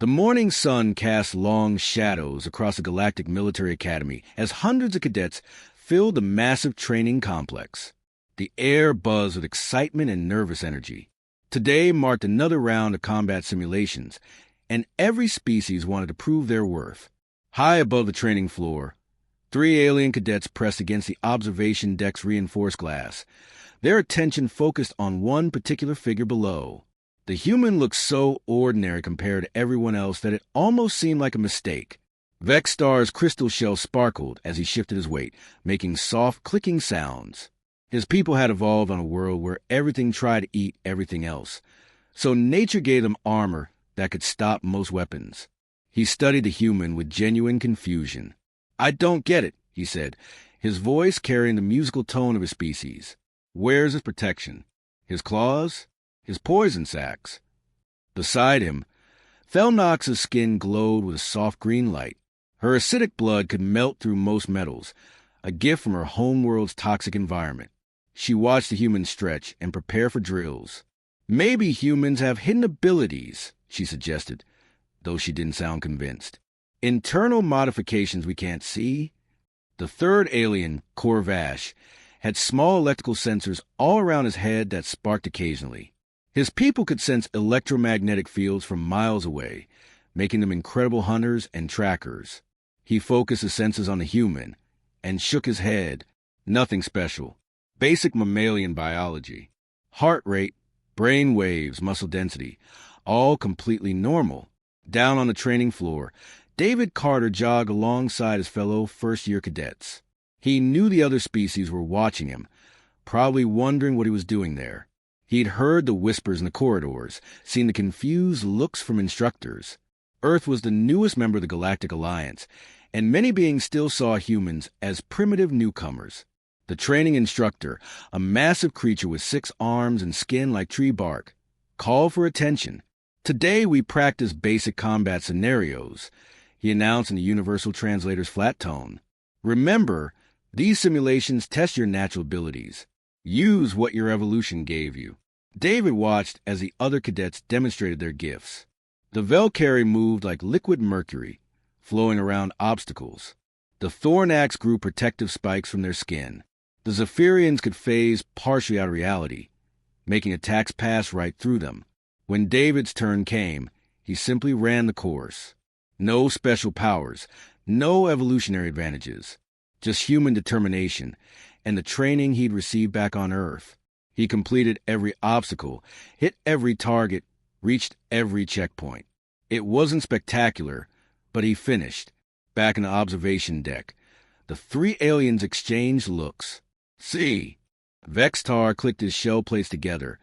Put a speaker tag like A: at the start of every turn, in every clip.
A: The morning sun cast long shadows across the Galactic Military Academy as hundreds of cadets filled the massive training complex. The air buzzed with excitement and nervous energy. Today marked another round of combat simulations, and every species wanted to prove their worth. High above the training floor, 3 alien cadets pressed against the observation deck's reinforced glass, their attention focused on one particular figure below. The human looked so ordinary compared to everyone else that it almost seemed like a mistake. Vexstar's crystal shell sparkled as he shifted his weight, making soft, clicking sounds. His people had evolved on a world where everything tried to eat everything else, so nature gave them armor that could stop most weapons. He studied the human with genuine confusion. "I don't get it," he said, his voice carrying the musical tone of his species. "Where's his protection? His claws? His poison sacs?" Beside him, Thelnox's skin glowed with a soft green light. Her acidic blood could melt through most metals, a gift from her homeworld's toxic environment. She watched the humans stretch and prepare for drills. "Maybe humans have hidden abilities," she suggested, though she didn't sound convinced. "Internal modifications we can't see." The third alien, Corvash, had small electrical sensors all around his head that sparked occasionally. His people could sense electromagnetic fields from miles away, making them incredible hunters and trackers. He focused his senses on the human and shook his head. Nothing special. Basic mammalian biology. Heart rate, brain waves, muscle density, all completely normal. Down on the training floor, David Carter jogged alongside his fellow first-year cadets. He knew the other species were watching him, probably wondering what he was doing there. He'd heard the whispers in the corridors, seen the confused looks from instructors. Earth was the newest member of the Galactic Alliance, and many beings still saw humans as primitive newcomers. The training instructor, a massive creature with 6 arms and skin like tree bark, called for attention. "Today we practice basic combat scenarios," he announced in the Universal Translator's flat tone. "Remember, these simulations test your natural abilities. Use what your evolution gave you." David watched as the other cadets demonstrated their gifts. The Velcari moved like liquid mercury, flowing around obstacles. The Thornax grew protective spikes from their skin. The Zephyrians could phase partially out of reality, making attacks pass right through them. When David's turn came, he simply ran the course. No special powers, no evolutionary advantages, just human determination and the training he'd received back on Earth. He completed every obstacle, hit every target, reached every checkpoint. It wasn't spectacular, but he finished. Back in the observation deck, the 3 aliens exchanged looks. "See." Vexstar clicked his shell plates together,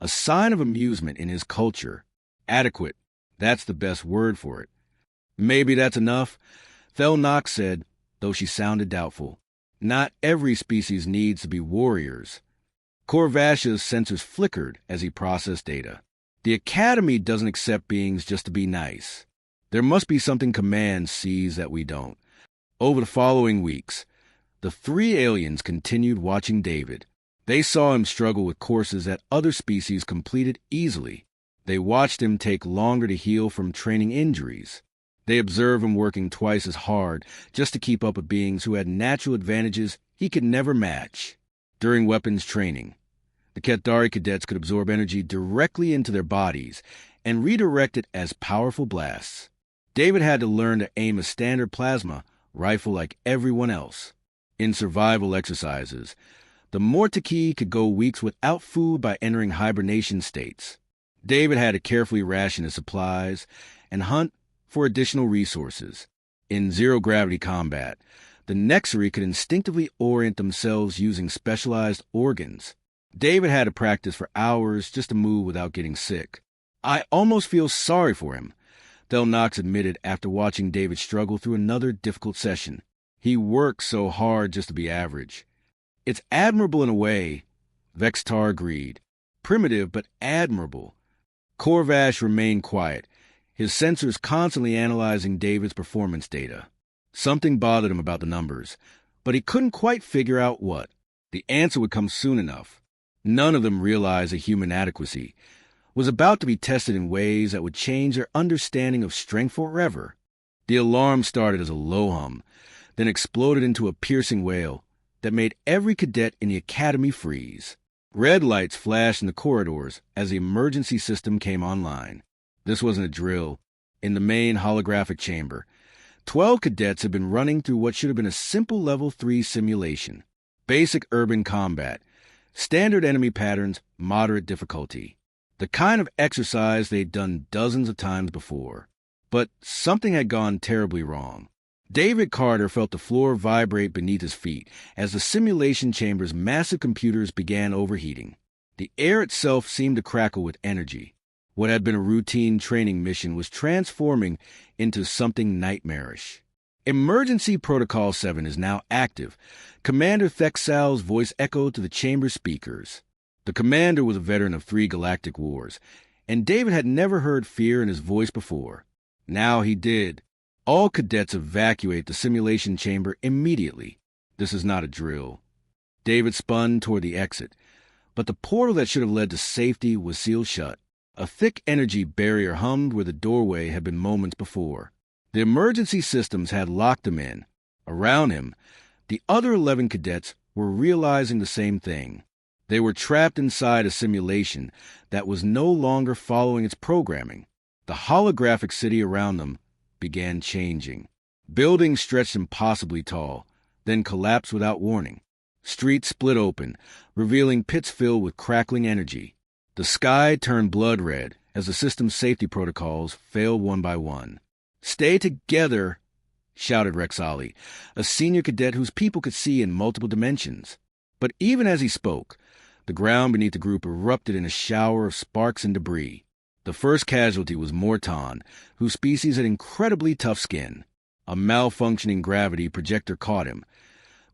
A: a sign of amusement in his culture. "Adequate. That's the best word for it." "Maybe that's enough," Thelnox said, though she sounded doubtful. "Not every species needs to be warriors." Corvash's sensors flickered as he processed data. "The Academy doesn't accept beings just to be nice. There must be something Command sees that we don't." Over the following weeks, the 3 aliens continued watching David. They saw him struggle with courses that other species completed easily. They watched him take longer to heal from training injuries. They observed him working twice as hard just to keep up with beings who had natural advantages he could never match. During weapons training, the Kethdari cadets could absorb energy directly into their bodies and redirect it as powerful blasts. David had to learn to aim a standard plasma rifle like everyone else. In survival exercises, the Mortiki could go weeks without food by entering hibernation states. David had to carefully ration his supplies and hunt for additional resources. In zero-gravity combat, the Nexari could instinctively orient themselves using specialized organs. David had to practice for hours just to move without getting sick. "I almost feel sorry for him," Thelnox admitted after watching David struggle through another difficult session. "He works so hard just to be average." "It's admirable in a way," Vexstar agreed. "Primitive, but admirable." Corvash remained quiet, his sensors constantly analyzing David's performance data. Something bothered him about the numbers, but he couldn't quite figure out what. The answer would come soon enough. None of them realized a human adequacy, was about to be tested in ways that would change their understanding of strength forever. The alarm started as a low hum, then exploded into a piercing wail that made every cadet in the academy freeze. Red lights flashed in the corridors as the emergency system came online. This wasn't a drill. In the main holographic chamber, 12 cadets had been running through what should have been a simple Level 3 simulation. Basic urban combat, standard enemy patterns, moderate difficulty. The kind of exercise they'd done dozens of times before. But something had gone terribly wrong. David Carter felt the floor vibrate beneath his feet as the simulation chamber's massive computers began overheating. The air itself seemed to crackle with energy. What had been a routine training mission was transforming into something nightmarish. Emergency Protocol 7 is now active. Commander Thexal's voice echoed to the chamber speakers. The commander was a veteran of 3 Galactic Wars, and David had never heard fear in his voice before. Now he did. All cadets evacuate the simulation chamber immediately. This is not a drill. David spun toward the exit, but the portal that should have led to safety was sealed shut. A thick energy barrier hummed where the doorway had been moments before. The emergency systems had locked him in. Around him, the other 11 cadets were realizing the same thing. They were trapped inside a simulation that was no longer following its programming. The holographic city around them began changing. Buildings stretched impossibly tall, then collapsed without warning. Streets split open, revealing pits filled with crackling energy. The sky turned blood red as the system's safety protocols failed one by one. "Stay together," shouted Rexali, a senior cadet whose people could see in multiple dimensions. But even as he spoke, the ground beneath the group erupted in a shower of sparks and debris. The first casualty was Morton, whose species had incredibly tough skin. A malfunctioning gravity projector caught him,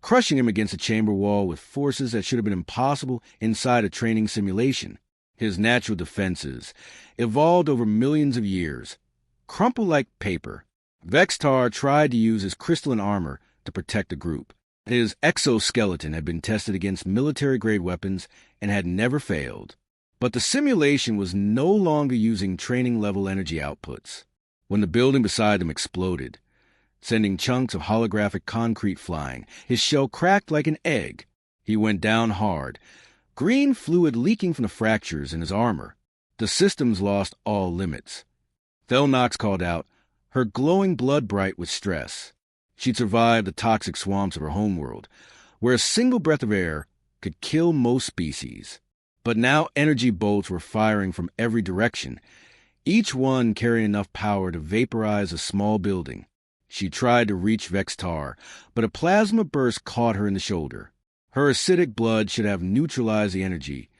A: crushing him against a chamber wall with forces that should have been impossible inside a training simulation. His natural defenses, evolved over millions of years, crumpled like paper. Vextar tried to use his crystalline armor to protect the group. His exoskeleton had been tested against military-grade weapons and had never failed. But the simulation was no longer using training-level energy outputs. When the building beside him exploded, sending chunks of holographic concrete flying, his shell cracked like an egg. He went down hard, green fluid leaking from the fractures in his armor. The systems lost all limits. Thelnox called out, her glowing blood bright with stress. She'd survived the toxic swamps of her homeworld, where a single breath of air could kill most species. But now energy bolts were firing from every direction, each one carrying enough power to vaporize a small building. She tried to reach Vextar, but a plasma burst caught her in the shoulder. Her acidic blood should have neutralized the energy,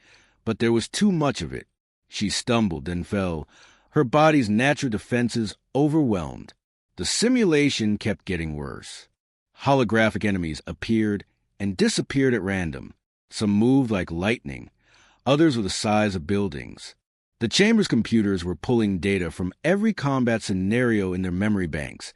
A: but there was too much of it. She stumbled, then fell, her body's natural defenses overwhelmed. The simulation kept getting worse. Holographic enemies appeared and disappeared at random. Some moved like lightning. Others were the size of buildings. The chamber's computers were pulling data from every combat scenario in their memory banks,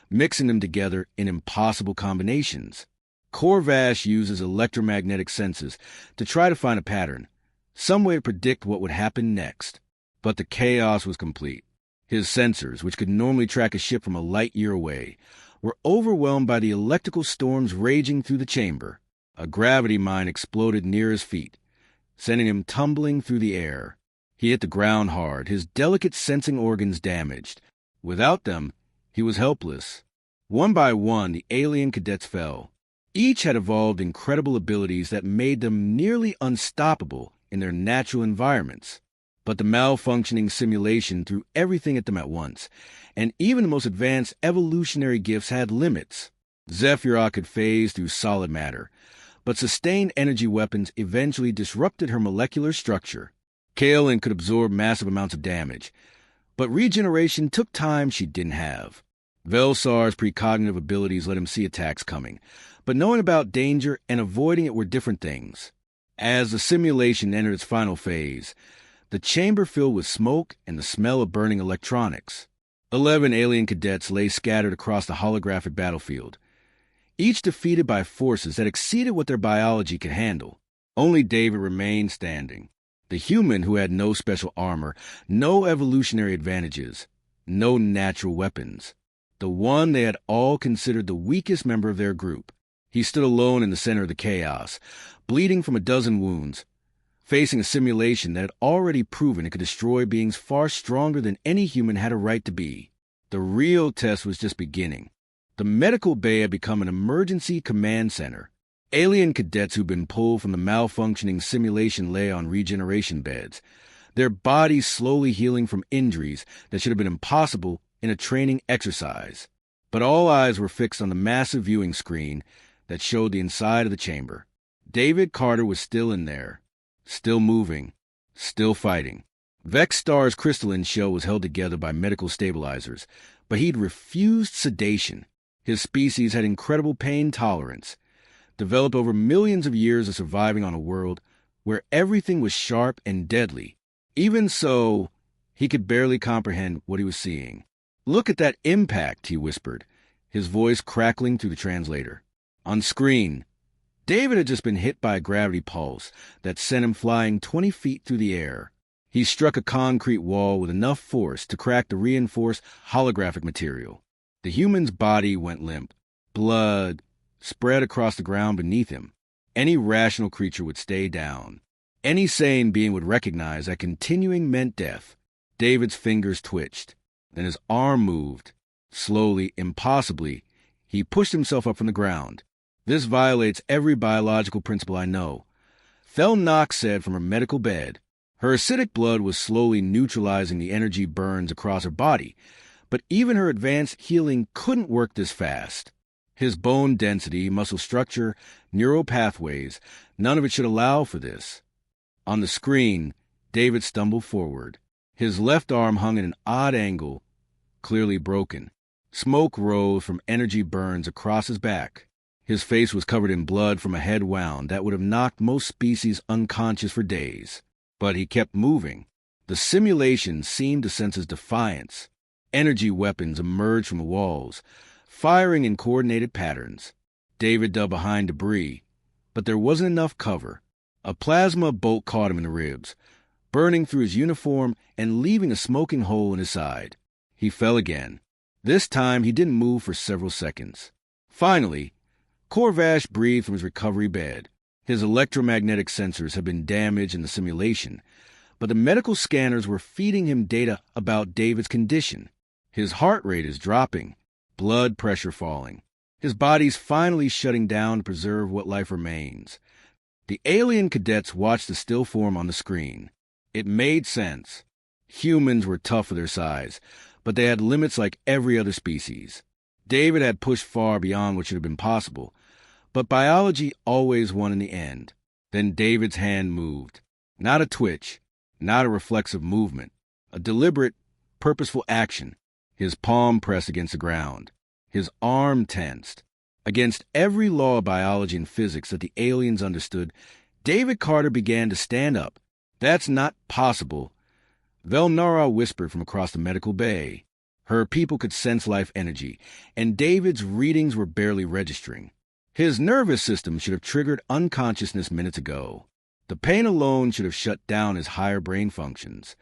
A: mixing them together in impossible combinations. Corvash uses electromagnetic senses to try to find a pattern, some way to predict what would happen next. But the chaos was complete. His sensors, which could normally track a ship from a light year away, were overwhelmed by the electrical storms raging through the chamber. A gravity mine exploded near his feet, sending him tumbling through the air. He hit the ground hard, his delicate sensing organs damaged. Without them, he was helpless. One by one, the alien cadets fell. Each had evolved incredible abilities that made them nearly unstoppable in their natural environments. But the malfunctioning simulation threw everything at them at once, and even the most advanced evolutionary gifts had limits. Zephyra could phase through solid matter, but sustained energy weapons eventually disrupted her molecular structure. Kaelin could absorb massive amounts of damage, but regeneration took time she didn't have. Velsar's precognitive abilities let him see attacks coming, but knowing about danger and avoiding it were different things. As the simulation entered its final phase, the chamber filled with smoke and the smell of burning electronics. 11 alien cadets lay scattered across the holographic battlefield, each defeated by forces that exceeded what their biology could handle. Only David remained standing. The human who had no special armor, no evolutionary advantages, no natural weapons. The one they had all considered the weakest member of their group. He stood alone in the center of the chaos, bleeding from a dozen wounds, facing a simulation that had already proven it could destroy beings far stronger than any human had a right to be. The real test was just beginning. The medical bay had become an emergency command center. Alien cadets who'd been pulled from the malfunctioning simulation lay on regeneration beds, their bodies slowly healing from injuries that should have been impossible in a training exercise. But all eyes were fixed on the massive viewing screen that showed the inside of the chamber. David Carter was still in there, still moving, still fighting. Vex Star's crystalline shell was held together by medical stabilizers, but he'd refused sedation. His species had incredible pain tolerance, developed over millions of years of surviving on a world where everything was sharp and deadly. Even so, he could barely comprehend what he was seeing. "Look at that impact," he whispered, his voice crackling through the translator. On screen, David had just been hit by a gravity pulse that sent him flying 20 feet through the air. He struck a concrete wall with enough force to crack the reinforced holographic material. The human's body went limp. Blood spread across the ground beneath him. Any rational creature would stay down. Any sane being would recognize that continuing meant death. David's fingers twitched. Then his arm moved. Slowly, impossibly, he pushed himself up from the ground. "This violates every biological principle I know," Fel Knox said from her medical bed. Her acidic blood was slowly neutralizing the energy burns across her body, but even her advanced healing couldn't work this fast. His bone density, muscle structure, neural pathways, none of it should allow for this. On the screen, David stumbled forward. His left arm hung at an odd angle, clearly broken. Smoke rose from energy burns across his back. His face was covered in blood from a head wound that would have knocked most species unconscious for days. But he kept moving. The simulation seemed to sense his defiance. Energy weapons emerged from the walls, firing in coordinated patterns. David dug behind debris, but there wasn't enough cover. A plasma bolt caught him in the ribs, burning through his uniform and leaving a smoking hole in his side. He fell again. This time he didn't move for several seconds. Finally, Corvash breathed from his recovery bed. His electromagnetic sensors had been damaged in the simulation, but the medical scanners were feeding him data about David's condition. His heart rate is dropping, blood pressure falling. His body's finally shutting down to preserve what life remains. The alien cadets watched the still form on the screen. It made sense. Humans were tough for their size, but they had limits like every other species. David had pushed far beyond what should have been possible, but biology always won in the end. Then David's hand moved. Not a twitch, not a reflexive movement, a deliberate, purposeful action. His palm pressed against the ground. His arm tensed. Against every law of biology and physics that the aliens understood, David Carter began to stand up. "That's not possible," Velnara whispered from across the medical bay. Her people could sense life energy, and David's readings were barely registering. His nervous system should have triggered unconsciousness minutes ago. The pain alone should have shut down his higher brain functions.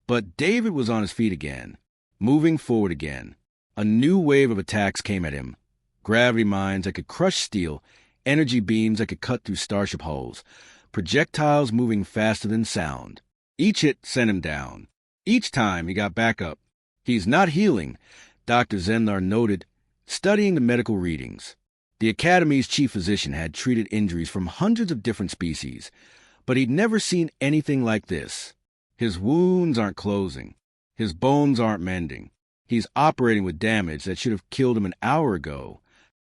A: But David was on his feet again, moving forward again. A new wave of attacks came at him. Gravity mines that could crush steel, energy beams that could cut through starship hulls, projectiles moving faster than sound. Each hit sent him down. Each time he got back up. "He's not healing," Dr. Zemnar noted, studying the medical readings. The Academy's chief physician had treated injuries from hundreds of different species, but he'd never seen anything like this. His wounds aren't closing. His bones aren't mending. He's operating with damage that should have killed him an hour ago.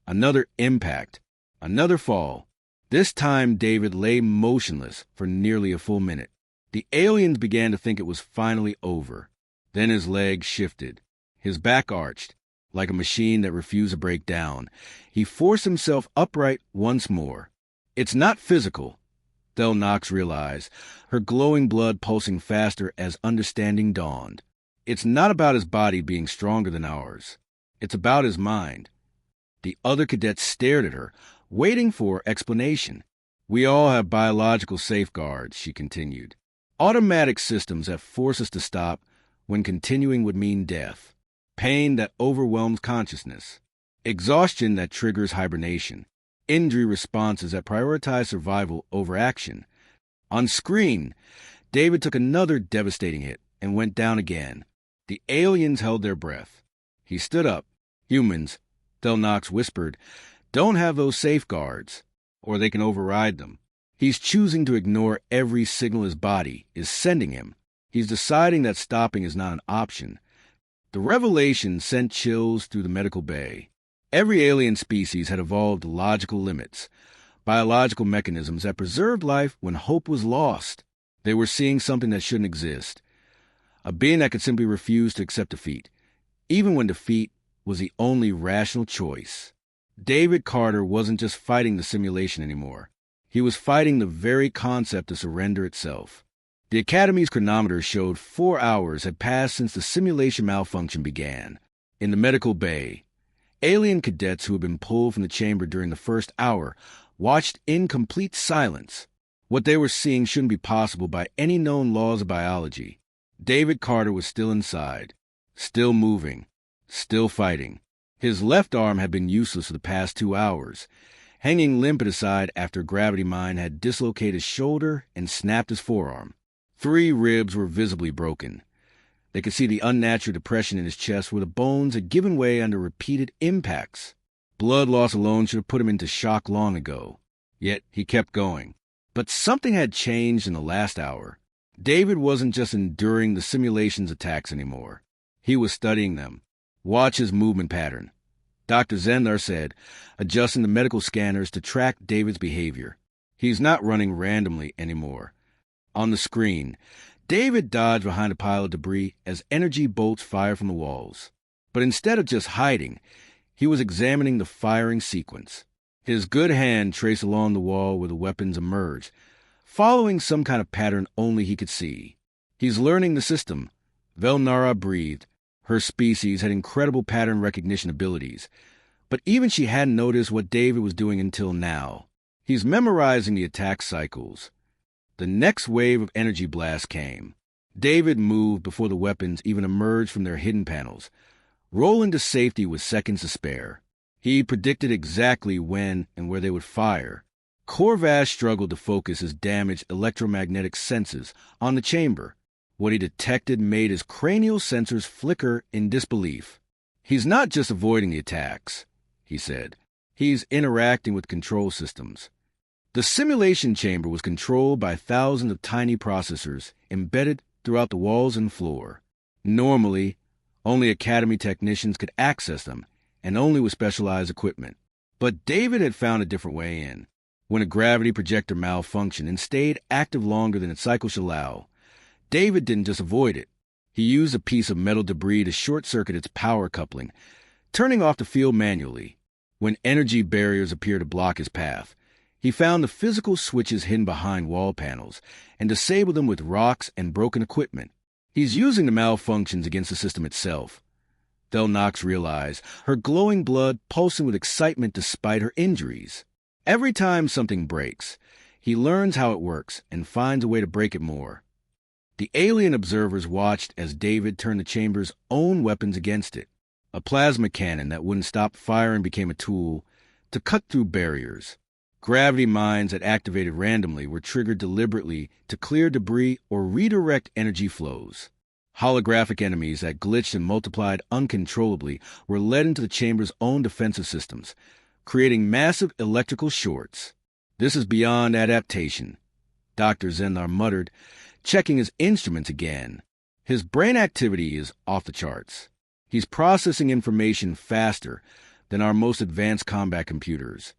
A: Another impact. Another fall. This time David lay motionless for nearly a full minute. The aliens began to think it was finally over. Then his legs shifted. His back arched, like a machine that refused to break down. He forced himself upright once more. "It's not physical," Del Knox realized, her glowing blood pulsing faster as understanding dawned. "It's not about his body being stronger than ours. It's about his mind." The other cadets stared at her, waiting for explanation. "We all have biological safeguards," she continued. Automatic systems that force us to stop when continuing would mean death. Pain that overwhelms consciousness. Exhaustion that triggers hibernation. Injury responses that prioritize survival over action. On screen, David took another devastating hit and went down again. The aliens held their breath. He stood up. Humans, Del Knox whispered, don't have those safeguards, or they can override them. He's choosing to ignore every signal his body is sending him. He's deciding that stopping is not an option. The revelation sent chills through the medical bay. Every alien species had evolved logical limits, biological mechanisms that preserved life when hope was lost. They were seeing something that shouldn't exist, a being that could simply refuse to accept defeat, even when defeat was the only rational choice. David Carter wasn't just fighting the simulation anymore. He was fighting the very concept of surrender itself. The Academy's chronometer showed 4 hours had passed since the simulation malfunction began. In the medical bay, alien cadets who had been pulled from the chamber during the first hour watched in complete silence. What they were seeing shouldn't be possible by any known laws of biology. David Carter was still inside, still moving, still fighting. His left arm had been useless for the past 2 hours, hanging limp at his side after gravity mine had dislocated his shoulder and snapped his forearm. 3 ribs were visibly broken. They could see the unnatural depression in his chest where the bones had given way under repeated impacts. Blood loss alone should have put him into shock long ago. Yet he kept going. But something had changed in the last hour. David wasn't just enduring the simulation's attacks anymore. He was studying them. Watch his movement pattern, Dr. Zendler said, adjusting the medical scanners to track David's behavior. He's not running randomly anymore. On the screen, David dodged behind a pile of debris as energy bolts fired from the walls. But instead of just hiding, he was examining the firing sequence. His good hand traced along the wall where the weapons emerged, following some kind of pattern only he could see. He's learning the system. Velnara breathed. Her species had incredible pattern recognition abilities, but even she hadn't noticed what David was doing until now. He's memorizing the attack cycles. The next wave of energy blasts came. David moved before the weapons even emerged from their hidden panels, rolling to safety with seconds to spare. He predicted exactly when and where they would fire. Corvash struggled to focus his damaged electromagnetic senses on the chamber. What he detected made his cranial sensors flicker in disbelief. He's not just avoiding the attacks, he said. He's interacting with control systems. The simulation chamber was controlled by thousands of tiny processors embedded throughout the walls and floor. Normally, only Academy technicians could access them, and only with specialized equipment. But David had found a different way in. When a gravity projector malfunctioned and stayed active longer than its cycle should allow, David didn't just avoid it. He used a piece of metal debris to short-circuit its power coupling, turning off the field manually. When energy barriers appeared to block his path, he found the physical switches hidden behind wall panels and disabled them with rocks and broken equipment. He's using the malfunctions against the system itself. Del Knox realized, her glowing blood pulsing with excitement despite her injuries. Every time something breaks, he learns how it works and finds a way to break it more. The alien observers watched as David turned the chamber's own weapons against it. A plasma cannon that wouldn't stop firing became a tool to cut through barriers. Gravity mines that activated randomly were triggered deliberately to clear debris or redirect energy flows. Holographic enemies that glitched and multiplied uncontrollably were led into the chamber's own defensive systems, creating massive electrical shorts. This is beyond adaptation, Dr. Zendlar muttered, checking his instruments again. His brain activity is off the charts. He's processing information faster than our most advanced combat computers.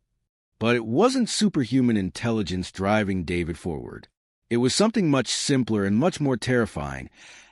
A: But it wasn't superhuman intelligence driving David forward. It was something much simpler and much more terrifying,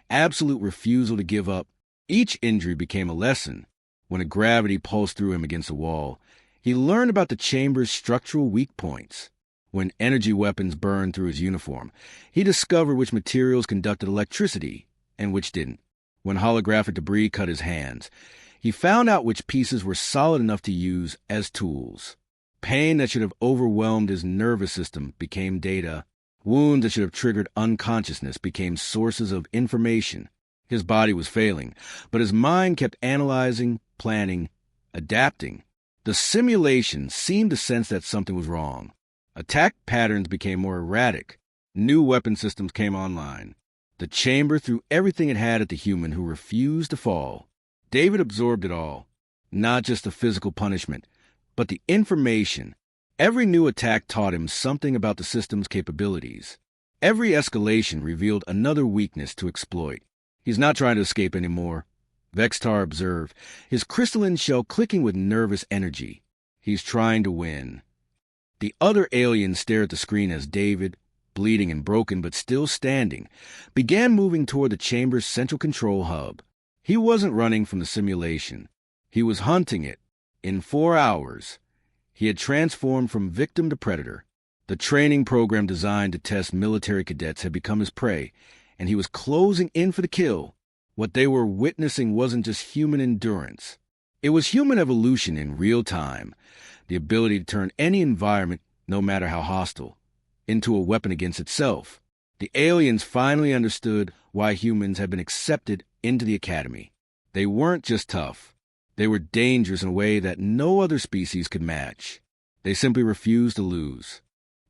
A: absolute refusal to give up. Each injury became a lesson. When a gravity pulsed through him against a wall, he learned about the chamber's structural weak points. When energy weapons burned through his uniform, he discovered which materials conducted electricity and which didn't. When holographic debris cut his hands, he found out which pieces were solid enough to use as tools. Pain that should have overwhelmed his nervous system became data. Wounds that should have triggered unconsciousness became sources of information. His body was failing, but his mind kept analyzing, planning, adapting. The simulation seemed to sense that something was wrong. Attack patterns became more erratic. New weapon systems came online. The chamber threw everything it had at the human who refused to fall. David absorbed it all, not just the physical punishment, but the information. Every new attack taught him something about the system's capabilities. Every escalation revealed another weakness to exploit. He's not trying to escape anymore, Vextar observed, his crystalline shell clicking with nervous energy. He's trying to win. The other alien stared at the screen as David, bleeding and broken but still standing, began moving toward the chamber's central control hub. He wasn't running from the simulation. He was hunting it. In 4 hours, he had transformed from victim to predator. The training program designed to test military cadets had become his prey, and he was closing in for the kill. What they were witnessing wasn't just human endurance. It was human evolution in real time, the ability to turn any environment, no matter how hostile, into a weapon against itself. The aliens finally understood why humans had been accepted into the academy. They weren't just tough. They were dangerous in a way that no other species could match. They simply refused to lose.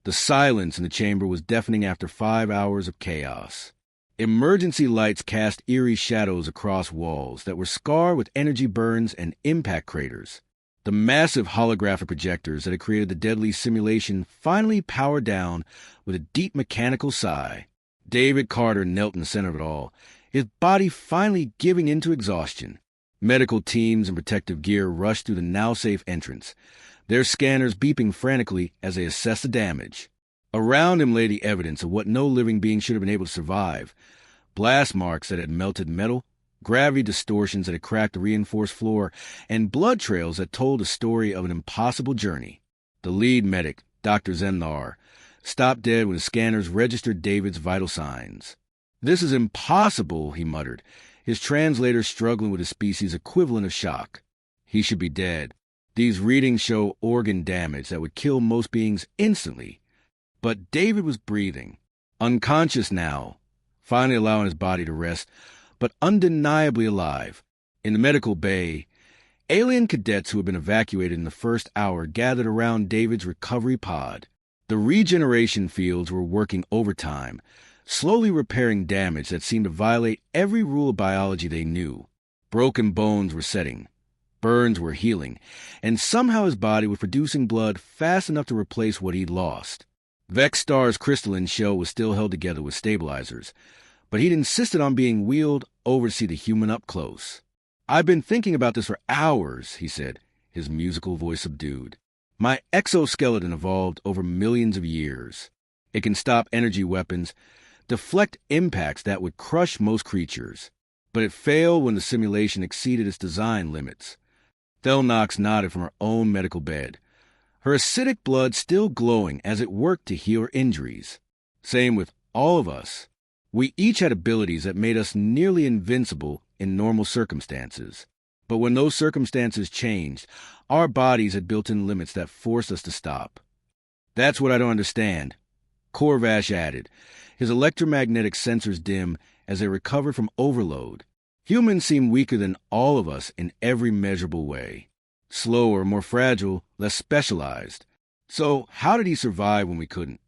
A: The silence in the chamber was deafening after 5 hours of chaos. Emergency lights cast eerie shadows across walls that were scarred with energy burns and impact craters. The massive holographic projectors that had created the deadly simulation finally powered down with a deep mechanical sigh. David Carter knelt in the center of it all, his body finally giving in to exhaustion. Medical teams in protective gear rushed through the now-safe entrance, their scanners beeping frantically as they assessed the damage. Around him lay the evidence of what no living being should have been able to survive. Blast marks that had melted metal, gravity distortions that had cracked the reinforced floor, and blood trails that told a story of an impossible journey. The lead medic, Dr. Zemnar, stopped dead when his scanners registered David's vital signs. "This is impossible," he muttered, his translator struggling with his species' equivalent of shock. He should be dead. These readings show organ damage that would kill most beings instantly. But David was breathing, unconscious now, finally allowing his body to rest, but undeniably alive. In the medical bay, alien cadets who had been evacuated in the first hour gathered around David's recovery pod. The regeneration fields were working overtime, slowly repairing damage that seemed to violate every rule of biology they knew. Broken bones were setting, burns were healing, and somehow his body was producing blood fast enough to replace what he'd lost. Vextar's crystalline shell was still held together with stabilizers, but he'd insisted on being wheeled over to see the human up close. "I've been thinking about this for hours," he said, his musical voice subdued. "My exoskeleton evolved over millions of years. It can stop energy weapons, deflect impacts that would crush most creatures. But it failed when the simulation exceeded its design limits." Thelnox nodded from her own medical bed, her acidic blood still glowing as it worked to heal her injuries. "Same with all of us. We each had abilities that made us nearly invincible in normal circumstances. But when those circumstances changed, our bodies had built-in limits that forced us to stop." "That's what I don't understand," Corvash added, his electromagnetic sensors dim as they recovered from overload. "Humans seem weaker than all of us in every measurable way. Slower, more fragile, less specialized. So how did he survive when we couldn't?"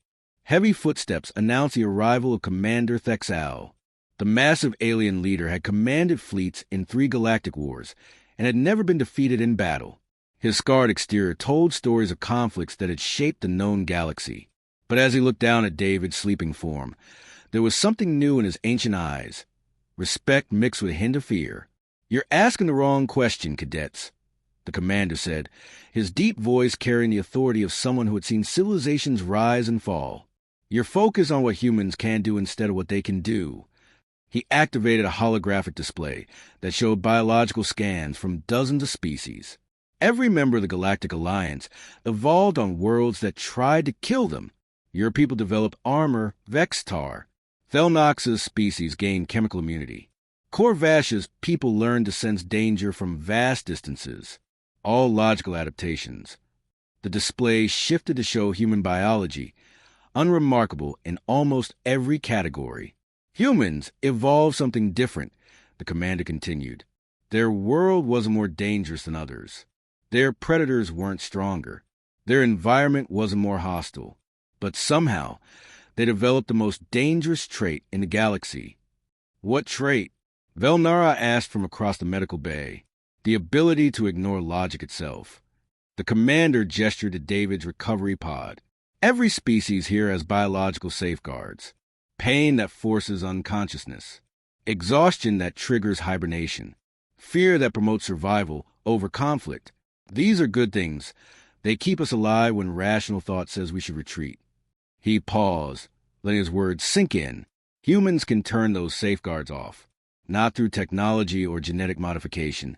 A: Heavy footsteps announced the arrival of Commander Thexal. The massive alien leader had commanded fleets in 3 galactic wars and had never been defeated in battle. His scarred exterior told stories of conflicts that had shaped the known galaxy. But as he looked down at David's sleeping form, there was something new in his ancient eyes. Respect mixed with a hint of fear. "You're asking the wrong question, cadets," the commander said, his deep voice carrying the authority of someone who had seen civilizations rise and fall. "You're focused on what humans can do instead of what they can do." He activated a holographic display that showed biological scans from dozens of species. Every member of the Galactic Alliance evolved on worlds that tried to kill them. Your people developed armor, Vextar. Thelnox's species gained chemical immunity. Corvash's people learned to sense danger from vast distances. All logical adaptations. The display shifted to show human biology, unremarkable in almost every category. Humans evolved something different, the commander continued. Their world wasn't more dangerous than others. Their predators weren't stronger. Their environment wasn't more hostile. But somehow, they developed the most dangerous trait in the galaxy. What trait? Velnara asked from across the medical bay. The ability to ignore logic itself. The commander gestured to David's recovery pod. Every species here has biological safeguards. Pain that forces unconsciousness. Exhaustion that triggers hibernation. Fear that promotes survival over conflict. These are good things. They keep us alive when rational thought says we should retreat. He paused, letting his words sink in. Humans can turn those safeguards off, not through technology or genetic modification,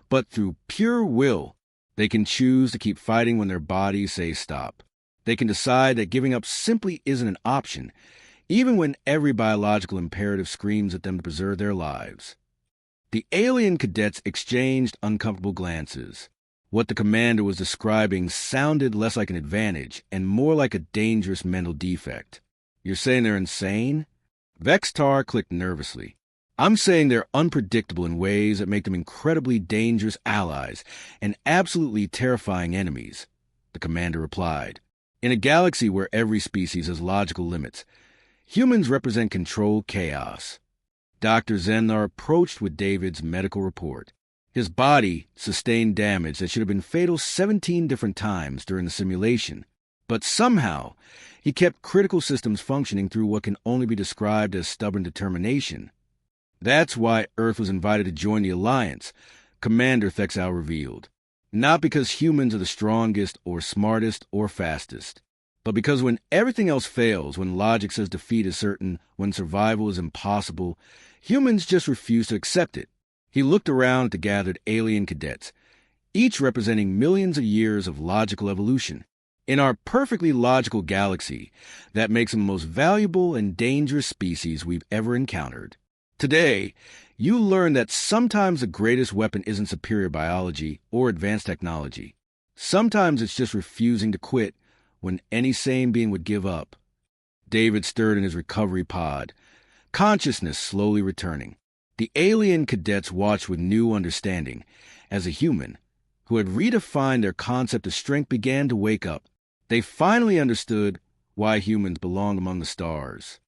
A: but through pure will. They can choose to keep fighting when their bodies say stop. They can decide that giving up simply isn't an option, even when every biological imperative screams at them to preserve their lives. The alien cadets exchanged uncomfortable glances. What the commander was describing sounded less like an advantage and more like a dangerous mental defect. You're saying they're insane? Vextar clicked nervously. I'm saying they're unpredictable in ways that make them incredibly dangerous allies and absolutely terrifying enemies, the commander replied. In a galaxy where every species has logical limits, humans represent controlled chaos. Dr. Zenar approached with David's medical report. His body sustained damage that should have been fatal 17 different times during the simulation, but somehow he kept critical systems functioning through what can only be described as stubborn determination. That's why Earth was invited to join the Alliance, Commander Thexal revealed. Not because humans are the strongest or smartest or fastest, but because when everything else fails, when logic says defeat is certain, when survival is impossible, humans just refuse to accept it. He looked around at the gathered alien cadets, each representing millions of years of logical evolution. In our perfectly logical galaxy, that makes them the most valuable and dangerous species we've ever encountered. Today, you learn that sometimes the greatest weapon isn't superior biology or advanced technology. Sometimes it's just refusing to quit when any sane being would give up. David stirred in his recovery pod, consciousness slowly returning. The alien cadets watched with new understanding as a human who had redefined their concept of strength began to wake up. They finally understood why humans belong among the stars.